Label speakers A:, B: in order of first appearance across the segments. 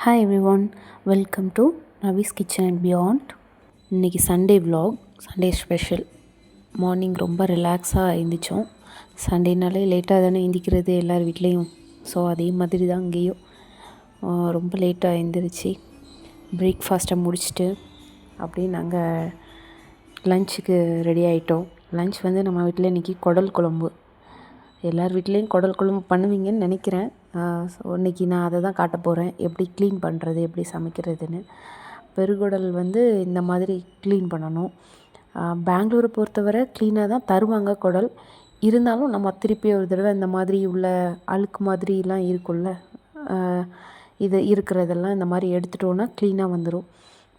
A: Hi everyone, welcome to Navi's kitchen and beyond. இன்றைக்கி Sunday vlog, Sunday special. Morning ரொம்ப ரிலாக்ஸாக எழுந்திரிச்சோம். சண்டேனாலே லேட்டாக தானே எழுந்திக்கிறது எல்லார் வீட்லேயும். ஸோ அதே மாதிரி தான் இங்கேயும் ரொம்ப லேட்டாக எழுந்திரிச்சு பிரேக்ஃபாஸ்ட்டை முடிச்சுட்டு அப்படியே நாங்கள் லஞ்சுக்கு ரெடி ஆகிட்டோம். லஞ்ச் வந்து நம்ம வீட்டில் இன்றைக்கி குடல் குழம்பு. எல்லார் வீட்லேயும் குடல் குழம்பு பண்ணுவீங்கன்னு நினைக்கிறேன். ஸோ இன்றைக்கி நான் அதை தான் காட்ட போகிறேன், எப்படி க்ளீன் பண்ணுறது, எப்படி சமைக்கிறதுன்னு. பெருகுடல் வந்து இந்த மாதிரி க்ளீன் பண்ணணும். பெங்களூரை பொறுத்தவரை க்ளீனாக தான் தருவாங்க குடல். இருந்தாலும் நம்ம திருப்பி ஒரு தடவை இந்த மாதிரி உள்ள அழுக்கு மாதிரிலாம் இருக்கும்ல, இது இருக்கிறதெல்லாம் இந்த மாதிரி எடுத்துட்டோன்னா க்ளீனாக வந்துடும்.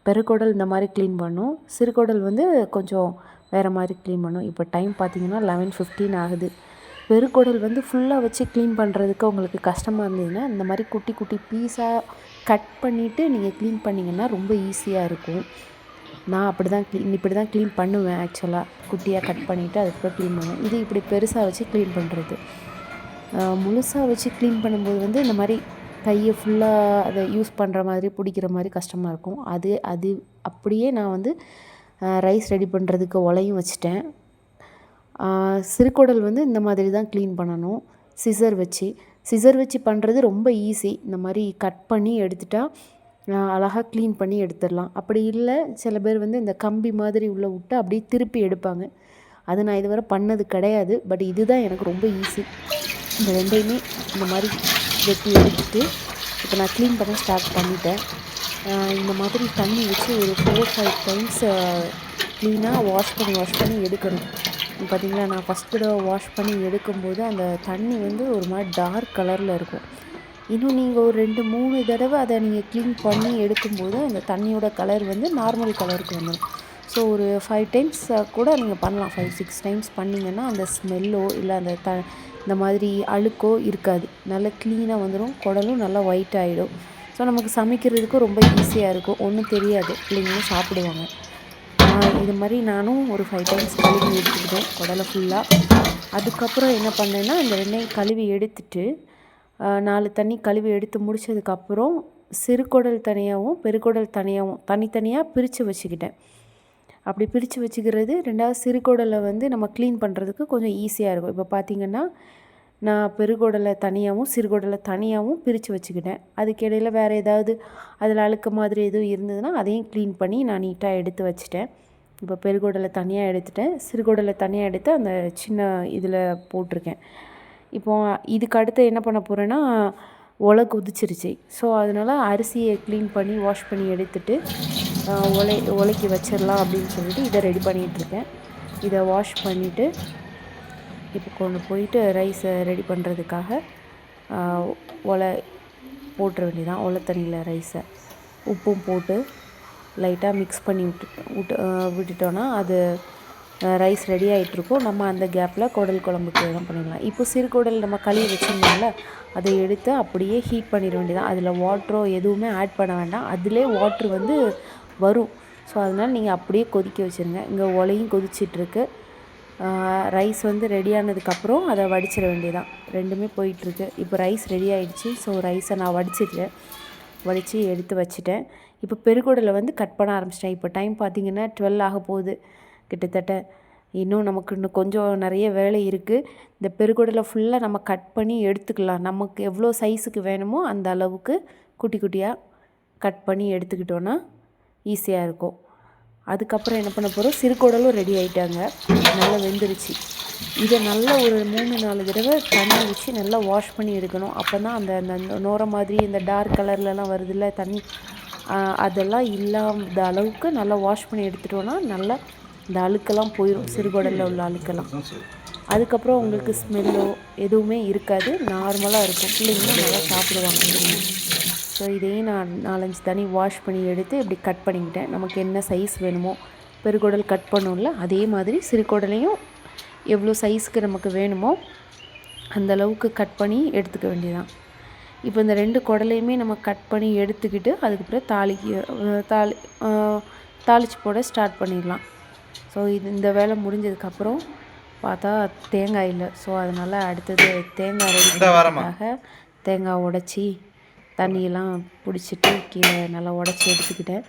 A: பெருகுடல் இந்த மாதிரி க்ளீன் பண்ணும். சிறுகுடல் வந்து கொஞ்சம் வேறு மாதிரி க்ளீன் பண்ணும். இப்போ டைம் பார்த்திங்கன்னா 11:15 ஆகுது. பெருக்குடல் வந்து ஃபுல்லாக வச்சு க்ளீன் பண்ணுறதுக்கு உங்களுக்கு கஷ்டமாக இருந்ததுன்னா இந்த மாதிரி குட்டி குட்டி பீஸாக கட் பண்ணிவிட்டு நீங்கள் க்ளீன் பண்ணிங்கன்னா ரொம்ப ஈஸியாக இருக்கும். நான் இப்படி தான் க்ளீன் பண்ணுவேன். ஆக்சுவலாக குட்டியாக கட் பண்ணிவிட்டு அதுக்கப்புறம் க்ளீன் பண்ணுவேன். இது இப்படி பெருசாக வச்சு க்ளீன் பண்ணுறது. முழுசாக வச்சு க்ளீன் பண்ணும்போது வந்து இந்த மாதிரி கையை ஃபுல்லாக அதை யூஸ் பண்ணுற மாதிரி பிடிக்கிற மாதிரி கஷ்டமாக இருக்கும். அது அப்படியே நான் வந்து ரைஸ் ரெடி பண்ணுறதுக்கு உலையும் வச்சுட்டேன். சிறுகுடல் வந்து இந்த மாதிரி தான் க்ளீன் பண்ணணும். சிசர் வச்சு பண்ணுறது ரொம்ப ஈஸி. இந்த மாதிரி கட் பண்ணி எடுத்துட்டால் அழகாக க்ளீன் பண்ணி எடுத்துடலாம். அப்படி இல்லை, சில பேர் வந்து இந்த கம்பி மாதிரி உள்ளே விட்டு அப்படியே திருப்பி எடுப்பாங்க. அது நான் இதுவரை பண்ணது கிடையாது. பட் இதுதான் எனக்கு ரொம்ப ஈஸி. இந்த ரெண்டையுமே இந்த மாதிரி வெட்டி எடுத்துட்டு இப்போ நான் க்ளீன் பண்ண ஸ்டார்ட் பண்ணிட்டேன். இந்த மாதிரி தண்ணி வச்சு ஒரு 4-5 டைம்ஸ் க்ளீனாக வாஷ் பண்ணி எடுக்கணும். பார்த்திங்களா, நான் ஃபஸ்ட் தடவை வாஷ் பண்ணி எடுக்கும்போது அந்த தண்ணி வந்து ஒரு மாதிரி டார்க் கலரில் இருக்கும். இன்னும் நீங்கள் ஒரு 2-3 தடவை அதை நீங்கள் க்ளீன் பண்ணி எடுக்கும்போது அந்த தண்ணியோட கலர் வந்து நார்மல் கலருக்கு வந்துடும். ஸோ ஒரு 5 டைம்ஸ் கூட நீங்கள் பண்ணலாம். 5-6 டைம்ஸ் பண்ணிங்கன்னா அந்த ஸ்மெல்லோ இல்லை அந்த இந்த மாதிரி அழுக்கோ இருக்காது. நல்லா க்ளீனாக வந்துடும். குடலும் நல்லா ஒயிட் ஆகிடும். ஸோ நமக்கு சமைக்கிறதுக்கும் ரொம்ப ஈஸியாக இருக்கும். ஒன்றும் தெரியாது, பிள்ளைங்களும் சாப்பிடுவாங்க. இது மாதிரி நானும் ஒரு 5 டைம்ஸ் கழுவி எடுத்துக்கிட்டேன் குடலை ஃபுல்லாக. அதுக்கப்புறம் என்ன பண்ணேன்னா, இந்த 2ஐயும் கழுவி எடுத்துட்டு 4 தண்ணி கழுவி எடுத்து முடித்ததுக்கப்புறம் சிறுகுடல் தனியாகவும் பெருக்குடல் தனியாகவும் தனித்தனியாக பிரித்து வச்சுக்கிட்டேன். அப்படி பிரித்து வச்சுக்கிறது 2வது சிறுகுடலை வந்து நம்ம க்ளீன் பண்ணுறதுக்கு கொஞ்சம் ஈஸியாக இருக்கும். இப்போ பார்த்திங்கன்னா நான் பெருகுடலை தனியாகவும் சிறுகுடலை தனியாகவும் பிரித்து வச்சுக்கிட்டேன். அதுக்கிடையில் வேறு ஏதாவது அதில் அழுக்கு மாதிரி எதுவும் இருந்ததுன்னா அதையும் க்ளீன் பண்ணி நான் நீட்டாக எடுத்து வச்சுட்டேன். இப்போ பெருகுடலை தனியாக எடுத்துட்டேன், சிறுகுடலை தனியாக எடுத்து அந்த சின்ன இதில் போட்டிருக்கேன். இப்போது இதுக்கு அடுத்து என்ன பண்ண போகிறேன்னா, ஒலை கொதிச்சிருச்சு. ஸோ அதனால் அரிசியை க்ளீன் பண்ணி வாஷ் பண்ணி எடுத்துட்டு ஒலைக்கு வச்சிடலாம் அப்படின்னு சொல்லிட்டு இதை ரெடி பண்ணிகிட்ருக்கேன். இதை வாஷ் பண்ணிவிட்டு இப்போ கொண்டு போயிட்டு ரைஸை ரெடி பண்ணுறதுக்காக ஒலை போட்டுற வேண்டியதான். ஒலை தண்ணியில் ரைஸை உப்பும் போட்டு லைட்டாக மிக்ஸ் பண்ணி விட்டுட்டோன்னா அது ரைஸ் ரெடி ஆகிட்ருக்கும். நம்ம அந்த கேப்பில் குடல் குழம்புக்கு எல்லாம் பண்ணிடலாம். இப்போ சிறுகுடல் நம்ம கழுவி வச்சுருந்தோம்ல, அதை எடுத்து அப்படியே ஹீட் பண்ணிட வேண்டியதான். அதில் வாட்டரோ எதுவுமே ஆட் பண்ண வேண்டாம். அதிலே வாட்ரு வந்து வரும். ஸோ அதனால் நீங்கள் அப்படியே கொதிக்க வச்சுருங்க. இங்கே ஒலையும் கொதிச்சிட்ருக்கு. ரைஸ் வந்து ரெடி ஆனதுக்கப்புறம் அதை வடிச்சிட வேண்டியதான். ரெண்டுமே போயிட்டுருக்கு. இப்போ ரைஸ் ரெடி ஆகிடுச்சு. ஸோ ரைஸை நான் வடித்து எடுத்து வச்சுட்டேன். இப்போ பெருகுடலை வந்து கட் பண்ண ஆரம்பிச்சிட்டேன். இப்போ டைம் பார்த்திங்கன்னா 12 ஆக போகுது கிட்டத்தட்ட. இன்னும் கொஞ்சம் நிறைய வேலை இருக்குது. இந்த பெருகுடலை ஃபுல்லாக நம்ம கட் பண்ணி எடுத்துக்கலாம். நமக்கு எவ்வளோ சைஸுக்கு வேணுமோ அந்த அளவுக்கு குட்டி குட்டியாக கட் பண்ணி எடுத்துக்கிட்டோன்னா ஈஸியாக இருக்கும். அதுக்கப்புறம் என்ன பண்ண போகிறோம், சிறுகுடலும் ரெடி ஆகிட்டாங்க, நல்லா வெந்துருச்சு. இதை நல்லா ஒரு 3-4 தடவை தண்ணி வச்சு நல்லா வாஷ் பண்ணி எடுக்கணும். அப்போ தான் அந்த நோர மாதிரி இந்த டார்க் கலர்லலாம் வருதில்ல தண்ணி, அதெல்லாம் இல்லாத அளவுக்கு நல்லா வாஷ் பண்ணி எடுத்துட்டோன்னா நல்லா இந்த அழுக்கெல்லாம் போயிடும், சிறுகுடலில் உள்ள அழுக்கெல்லாம். அதுக்கப்புறம் உங்களுக்கு ஸ்மெல்லோ எதுவுமே இருக்காது, நார்மலாக இருக்கும். பிள்ளைங்களும் நல்லா சாப்பிடுவாங்க. ஸோ இதையும் நான் 4-5 தண்ணி வாஷ் பண்ணி எடுத்து இப்படி கட் பண்ணிக்கிட்டேன். நமக்கு என்ன சைஸ் வேணுமோ, பெருகுடல் கட் பண்ணோம்ல அதே மாதிரி சிறுகுடலையும் எவ்வளோ சைஸுக்கு நமக்கு வேணுமோ அந்தளவுக்கு கட் பண்ணி எடுத்துக்க வேண்டியதான். இப்போ இந்த 2 குடலையுமே நம்ம கட் பண்ணி எடுத்துக்கிட்டு அதுக்கப்புறம் தாளித்து போட ஸ்டார்ட் பண்ணிடலாம். ஸோ இந்த வேலை முடிஞ்சதுக்கப்புறம் பார்த்தா தேங்காய் இல்லை. ஸோ அதனால் அடுத்தது தேங்காய் ரெடி பண்ணுறதுக்காக தேங்காய் உடைச்சி தண்ணியெல்லாம் பிடிச்சிட்டு கீழே நல்லா உடச்சி எடுத்துக்கிட்டேன்.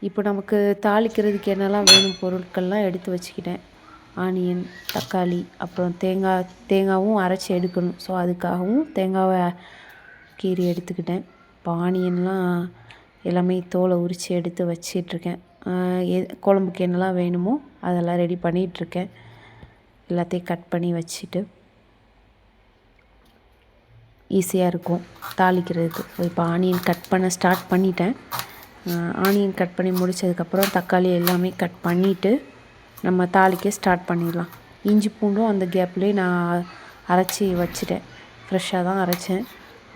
A: இப்போ நமக்கு தாளிக்கிறதுக்கு என்னெல்லாம் வேணும் பொருட்கள்லாம் எடுத்து வச்சுக்கிட்டேன். ஆனியன், தக்காளி, அப்புறம் தேங்காவும் அரைச்சி எடுக்கணும். ஸோ அதுக்காகவும் தேங்காவை கீறி எடுத்துக்கிட்டேன். இப்போ ஆனியன்லாம் எல்லாமே தோலை உரித்து எடுத்து வச்சிட்ருக்கேன். குழம்புக்கு என்னெல்லாம் வேணுமோ அதெல்லாம் ரெடி பண்ணிகிட்ருக்கேன். எல்லாத்தையும் கட் பண்ணி வச்சுட்டு ஈஸியாக இருக்கும் தாளிக்கிறதுக்கு. இப்போ ஆனியன் கட் பண்ண ஸ்டார்ட் பண்ணிட்டேன். ஆனியன் கட் பண்ணி முடித்ததுக்கப்புறம் தக்காளி எல்லாமே கட் பண்ணிவிட்டு நம்ம தாளிக்க ஸ்டார்ட் பண்ணிடலாம். இஞ்சி பூண்டும் அந்த கேப்லேயே நான் அரைச்சி வச்சுட்டேன். ஃப்ரெஷ்ஷாக தான் அரைச்சேன்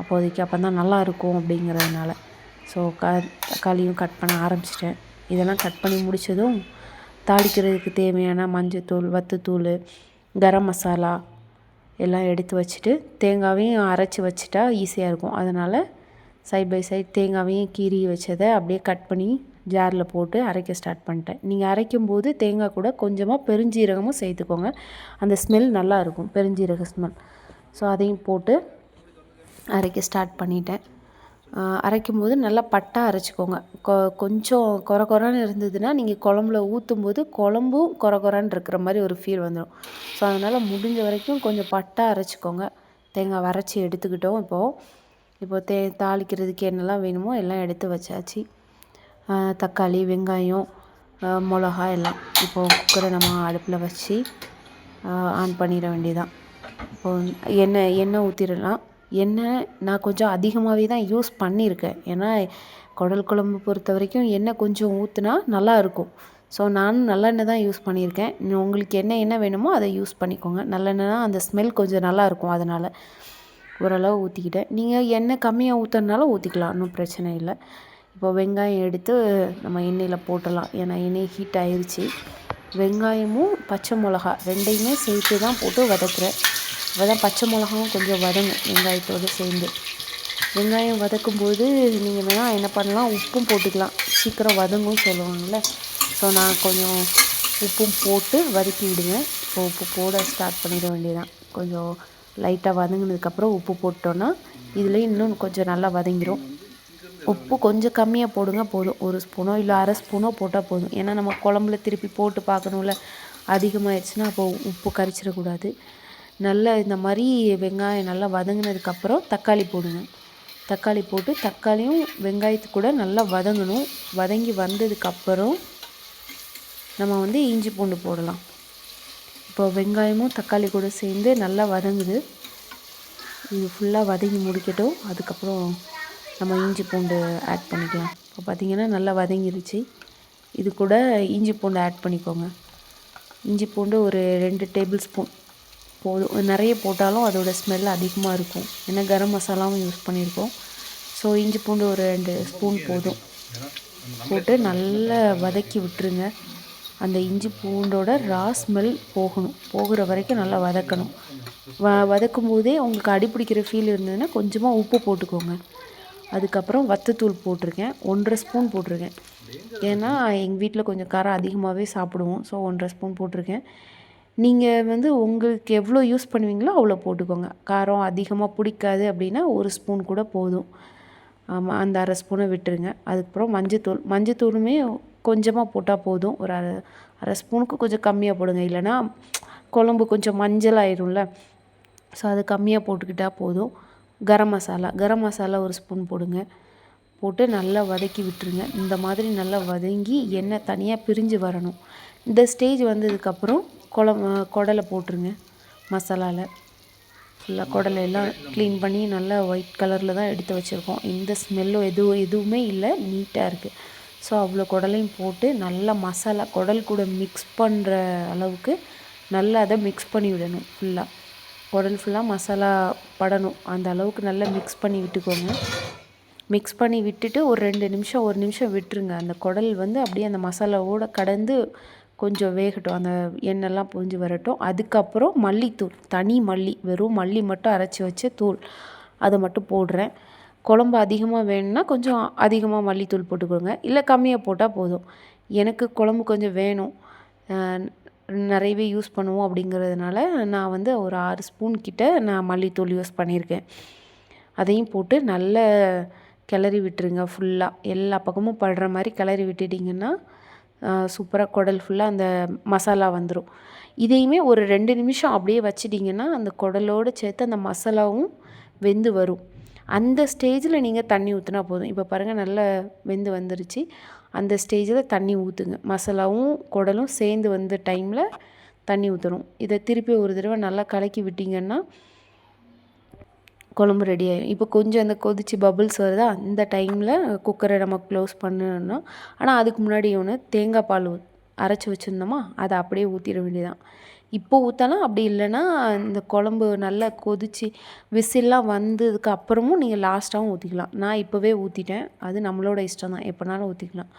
A: அப்போதைக்கு. அப்போ தான் நல்லாயிருக்கும் அப்படிங்கிறதுனால. ஸோ தக்காளியும் கட் பண்ண ஆரம்பிச்சிட்டேன். இதெல்லாம் கட் பண்ணி முடித்ததும் தாளிக்கிறதுக்கு தேவையான மஞ்சத்தூள், வத்தத்தூள், கரம் மசாலா எல்லாம் எடுத்து வச்சுட்டு தேங்காவையும் அரைச்சி வச்சுட்டா ஈஸியாக இருக்கும். அதனால் சைட் பை சைட் தேங்காவையும் கீறி வச்சதை அப்படியே கட் பண்ணி ஜாரில் போட்டு அரைக்க ஸ்டார்ட் பண்ணிட்டேன். நீங்கள் அரைக்கும்போது தேங்காய் கூட கொஞ்சமாக பெருஞ்சீரகமும் சேர்த்துக்கோங்க. அந்த ஸ்மெல் நல்லாயிருக்கும், பெருஞ்சீரக ஸ்மெல். ஸோ அதையும் போட்டு அரைக்க ஸ்டார்ட் பண்ணிட்டேன். அரைக்கும்போது நல்லா பட்டாக அரைச்சிக்கோங்க. கொஞ்சம் கொரன்னு இருந்ததுன்னா நீங்கள் குழம்புல ஊற்றும்போது குழம்பும் கொரன்னு இருக்கிற மாதிரி ஒரு ஃபீல் வந்துடும். ஸோ அதனால் முடிஞ்ச வரைக்கும் கொஞ்சம் பட்டாக அரைச்சிக்கோங்க. தேங்காய் அரைச்சி எடுத்துக்கிட்டோம். இப்போ தாளிக்கிறதுக்கு என்னெல்லாம் வேணுமோ எல்லாம் எடுத்து வச்சாச்சு. தக்காளி, வெங்காயம், மிளகா எல்லாம். இப்போது குக்கரை நம்ம அடுப்பில் வச்சு ஆன் பண்ணிட வேண்டியதான். இப்போது எண்ணெய் ஊற்றிடலாம். எண்ணெய் நான் கொஞ்சம் அதிகமாகவே தான் யூஸ் பண்ணியிருக்கேன். ஏன்னா குடல் குழம்பு பொறுத்த வரைக்கும் எண்ணெய் கொஞ்சம் ஊற்றினா நல்லாயிருக்கும். ஸோ நானும் நல்லெண்ணெய் தான் யூஸ் பண்ணியிருக்கேன். உங்களுக்கு என்ன வேணுமோ அதை யூஸ் பண்ணிக்கோங்க. நல்லெண்ணெய்னா அந்த ஸ்மெல் கொஞ்சம் நல்லாயிருக்கும். அதனால் ஓரளவு ஊற்றிக்கிட்டேன். நீங்கள் எண்ணெய் கம்மியாக ஊற்றுறதுனால ஊற்றிக்கலாம், ஒன்றும் பிரச்சனை இல்லை. இப்போ வெங்காயம் எடுத்து நம்ம எண்ணெயில் போட்டுடலாம். ஏன்னா எண்ணெய் ஹீட் ஆயிடுச்சு. வெங்காயமும் பச்சை மிளகா ரெண்டையுமே சேர்த்து தான் போட்டு வதக்குறேன். அப்போ தான் பச்சை மிளகாவும் கொஞ்சம் வதங்கும் வெங்காயத்தோடு சேர்ந்து. வெங்காயம் வதக்கும்போது நீங்கள் வேணால் என்ன பண்ணலாம், உப்பும் போட்டுக்கலாம். சீக்கிரம் வதங்கும்னு சொல்லுவாங்கள்ல. ஸோ நான் கொஞ்சம் உப்பும் போட்டு வதக்கி விடுவேன். இப்போ உப்பு போட ஸ்டார்ட் பண்ணிட வேண்டியதான். கொஞ்சம் லைட்டாக வதங்கினதுக்கப்புறம் உப்பு போட்டோன்னா இதில் இன்னும் கொஞ்சம் நல்லா வதங்கிடும். உப்பு கொஞ்சம் கம்மியாக போடுங்க போதும். 1 ஸ்பூனோ இல்லை அரை ஸ்பூனோ போட்டால் போதும். ஏன்னா நம்ம குழம்புல திருப்பி போட்டு பார்க்கணும்ல. அதிகமாகிடுச்சுன்னா அப்போது உப்பு கரிச்சிடக்கூடாது. நல்லா இந்த மாதிரி வெங்காயம் நல்லா வதங்கினதுக்கப்புறம் தக்காளி போடுங்க. தக்காளி போட்டு தக்காளியும் வெங்காயத்துக்கு கூட நல்லா வதங்கணும். வதங்கி வந்ததுக்கப்புறம் நம்ம இஞ்சி பூண்டு போடலாம். இப்போ வெங்காயமும் தக்காளி கூட சேர்ந்து நல்லா வதங்குது. இது ஃபுல்லாக வதங்கி முடிக்கட்டும். அதுக்கப்புறம் நம்ம இஞ்சி பூண்டு ஆட் பண்ணிக்கலாம். இப்போ பார்த்திங்கன்னா நல்லா வதங்கிருச்சு. இது கூட இஞ்சி பூண்டு ஆட் பண்ணிக்கோங்க. இஞ்சி பூண்டு ஒரு 2 டேபிள் ஸ்பூன் போதும். நிறைய போட்டாலும் அதோடய ஸ்மெல் அதிகமாக இருக்கும். ஏன்னா கரம் மசாலாவும் யூஸ் பண்ணியிருக்கோம். ஸோ இஞ்சி பூண்டு ஒரு 2 ஸ்பூன் போதும். போட்டு நல்லா வதக்கி விட்டுருங்க. அந்த இஞ்சி பூண்டோட ரா ஸ்மெல் போகிற வரைக்கும் நல்லா வதக்கணும். வதக்கும் போதே உங்களுக்கு அடிப்பிடிக்கிற ஃபீல் இருந்ததுன்னா கொஞ்சமாக உப்பு போட்டுக்கோங்க. அதுக்கப்புறம் வத்தத்தூள் போட்டிருக்கேன். 1.5 ஸ்பூன் போட்டிருக்கேன். ஏன்னா எங்கள் வீட்டில் கொஞ்சம் காரம் அதிகமாகவே சாப்பிடுவோம். ஸோ 1.5 ஸ்பூன் போட்டிருக்கேன். நீங்கள் உங்களுக்கு எவ்வளோ யூஸ் பண்ணுவீங்களோ அவ்வளோ போட்டுக்கோங்க. காரம் அதிகமாக பிடிக்காது அப்படின்னா 1 ஸ்பூன் கூட போதும். ஆமாம், அந்த அரை ஸ்பூனை விட்டுருங்க. அதுக்கப்புறம் மஞ்சத்தூளுமே கொஞ்சமாக போட்டால் போதும். ஒரு அரை ஸ்பூனுக்கு கொஞ்சம் கம்மியாக போடுங்க. இல்லைன்னா குழம்பு கொஞ்சம் மஞ்சள் ஆயிடும்ல. ஸோ அது கம்மியாக போட்டுக்கிட்டால் போதும். கரம் மசாலா 1 ஸ்பூன் போடுங்க. போட்டு நல்லா வதக்கி விட்டுருங்க. இந்த மாதிரி நல்லா வதங்கி எண்ணெய் தனியாக பிரிஞ்சு வரணும். இந்த ஸ்டேஜ் வந்ததுக்கப்புறம் குடலை போட்டுருங்க. மசாலாவில் ஃபுல்லாக குடலையெல்லாம் க்ளீன் பண்ணி நல்லா ஒயிட் கலரில் தான் எடுத்து வச்சுருக்கோம். எந்த ஸ்மெல்லும் எதுவுமே இல்லை, நீட்டாக இருக்குது. ஸோ அவ்வளோ குடலையும் போட்டு நல்லா மசாலா குடல் கூட மிக்ஸ் பண்ணுற அளவுக்கு நல்லா அதை மிக்ஸ் பண்ணி விடணும். குடல் ஃபுல்லாக மசாலா படணும். அந்த அளவுக்கு நல்லா மிக்ஸ் பண்ணி விட்டுக்கோங்க. மிக்ஸ் பண்ணி விட்டுட்டு ஒரு 1 நிமிஷம் விட்டுருங்க. அந்த குடல் அப்படியே அந்த மசாலாவோடு கடந்து கொஞ்சம் வேகட்டும். அந்த எண்ணெய்லாம் பொரிஞ்சு வரட்டும். அதுக்கப்புறம் மல்லித்தூள், தனி மல்லி, வெறும் மல்லி மட்டும் அரைச்சி வச்ச தூள், அதை மட்டும் போடுறேன். குழம்பு அதிகமாக வேணும்னா கொஞ்சம் அதிகமாக மல்லித்தூள் போட்டுக்கோங்க. இல்லை கம்மியாக போட்டால் போதும். எனக்கு குழம்பு கொஞ்சம் வேணும், நிறையவே யூஸ் பண்ணுவோம் அப்படிங்கிறதுனால நான் ஒரு 6 ஸ்பூன் கிட்ட நான் மல்லித்தூள் யூஸ் பண்ணியிருக்கேன். அதையும் போட்டு நல்ல கிளறி விட்டுருங்க ஃபுல்லாக. எல்லா பக்கமும் படுற மாதிரி கிளறி விட்டுட்டிங்கன்னா சூப்பராக குடல் ஃபுல்லாக அந்த மசாலா வந்துடும். இதையுமே ஒரு 2 நிமிஷம் அப்படியே வச்சிட்டிங்கன்னா அந்த குடலோடு சேர்த்து அந்த மசாலாவும் வெந்து வரும். அந்த ஸ்டேஜில் நீங்கள் தண்ணி ஊற்றினா போதும். இப்போ பாருங்கள் நல்லா வெந்து வந்துருச்சு. அந்த ஸ்டேஜில் தண்ணி ஊற்றுங்க. மசாலாவும் குடலும் சேர்ந்து வந்த டைமில் தண்ணி ஊற்றணும். இதை திருப்பி ஒரு தடவை நல்லா கலக்கி விட்டிங்கன்னா குழம்பு ரெடி ஆகிடும். இப்போ கொஞ்சம் அந்த கொதித்து பபுள்ஸ் வருதா, இந்த டைமில் குக்கரை நம்ம க்ளோஸ் பண்ணணும். ஆனால் அதுக்கு முன்னாடி ஒன்று தேங்காய் பால் அரைச்சி வச்சுருந்தோமா, அதை அப்படியே ஊற்றிட வேண்டியதான். இப்போ ஊற்றலாம், அப்படி இல்லைன்னா இந்த குழம்பு நல்லா கொதித்து விசில்லாம் வந்ததுக்கு அப்புறமும் நீங்கள் லாஸ்ட்டாகவும் ஊற்றிக்கலாம். நான் இப்போவே ஊற்றிட்டேன். அது நம்மளோட இஷ்டம் தான், எப்போனாலும் ஊற்றிக்கலாம்.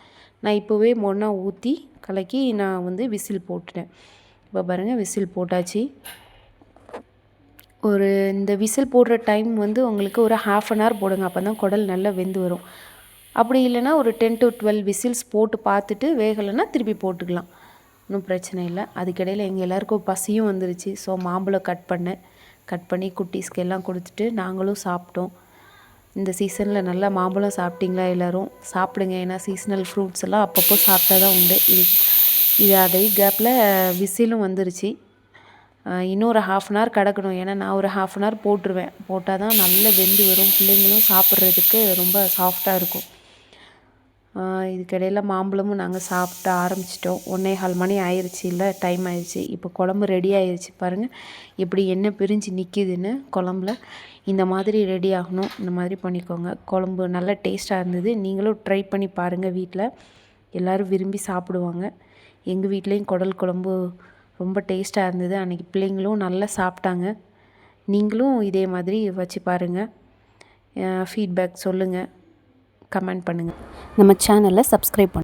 A: நான் இப்போவே ஒன்றா ஊற்றி கலக்கி நான் வந்து விசில் போட்டுட்டேன். இப்போ பாருங்கள் விசில் போட்டாச்சு. ஒரு இந்த விசில் போடுற டைம் வந்து உங்களுக்கு ஒரு 1/2 அன் ஹவர் போடுங்க. அப்போ தான் குடல் நல்லா வெந்து வரும். அப்படி இல்லைன்னா ஒரு 10 to 12 விசில்ஸ் போட்டு பார்த்துட்டு வேகலைன்னா திருப்பி போட்டுக்கலாம், ஒன்றும் பிரச்சனை இல்லை. அதுக்கிடையில் எங்கள் எல்லாேருக்கும் பசியும் வந்துருச்சு. ஸோ மாம்பழம் கட் பண்ணி குட்டீஸ்க்கு எல்லாம் கொடுத்துட்டு நாங்களும் சாப்பிட்டோம். இந்த சீசனில் நல்லா மாம்பழம் சாப்பிட்டிங்களா எல்லோரும்? சாப்பிடுங்க. ஏன்னா சீசனல் ஃப்ரூட்ஸ் எல்லாம் அப்பப்போ சாப்பிட்டா தான் உண்டு. இது அதே கேப்பில் விசிலும் வந்துருச்சு. இன்னும் ஒரு 1/2 அன் ஹவர் கிடக்கணும். ஏன்னா நான் ஒரு 1/2 அன் ஹவர் போட்டுருவேன். போட்டால் தான் நல்லா வெந்து வரும். பிள்ளைங்களும் சாப்பிட்றதுக்கு ரொம்ப சாஃப்டாக இருக்கும். இதுக்கிடையில் மாம்பழமும் நாங்கள் சாப்பிட ஆரம்பிச்சிட்டோம். 1:15 மணி ஆயிடுச்சு, இல்லை டைம் ஆயிடுச்சு. இப்போ குழம்பு ரெடி ஆயிடுச்சு. பாருங்கள் எப்படி எண்ணெய் பிரிஞ்சு நிற்கிதுன்னு குழம்புல. இந்த மாதிரி ரெடி ஆகணும். இந்த மாதிரி பண்ணிக்கோங்க. குழம்பு நல்லா டேஸ்ட்டாக இருந்தது. நீங்களும் ட்ரை பண்ணி பாருங்கள் வீட்டில். எல்லோரும் விரும்பி சாப்பிடுவாங்க. எங்கள் வீட்லேயும் குடல் குழம்பு ரொம்ப டேஸ்ட்டாக இருந்தது. அன்றைக்கி பிள்ளைங்களும் நல்லா சாப்பிட்டாங்க. நீங்களும் இதே மாதிரி வச்சு பாருங்கள். ஃபீட்பேக் சொல்லுங்கள், கமெண்ட் பண்ணுங்கள். நம்ம சேனலை சப்ஸ்கிரைப் பண்ணுங்கள்.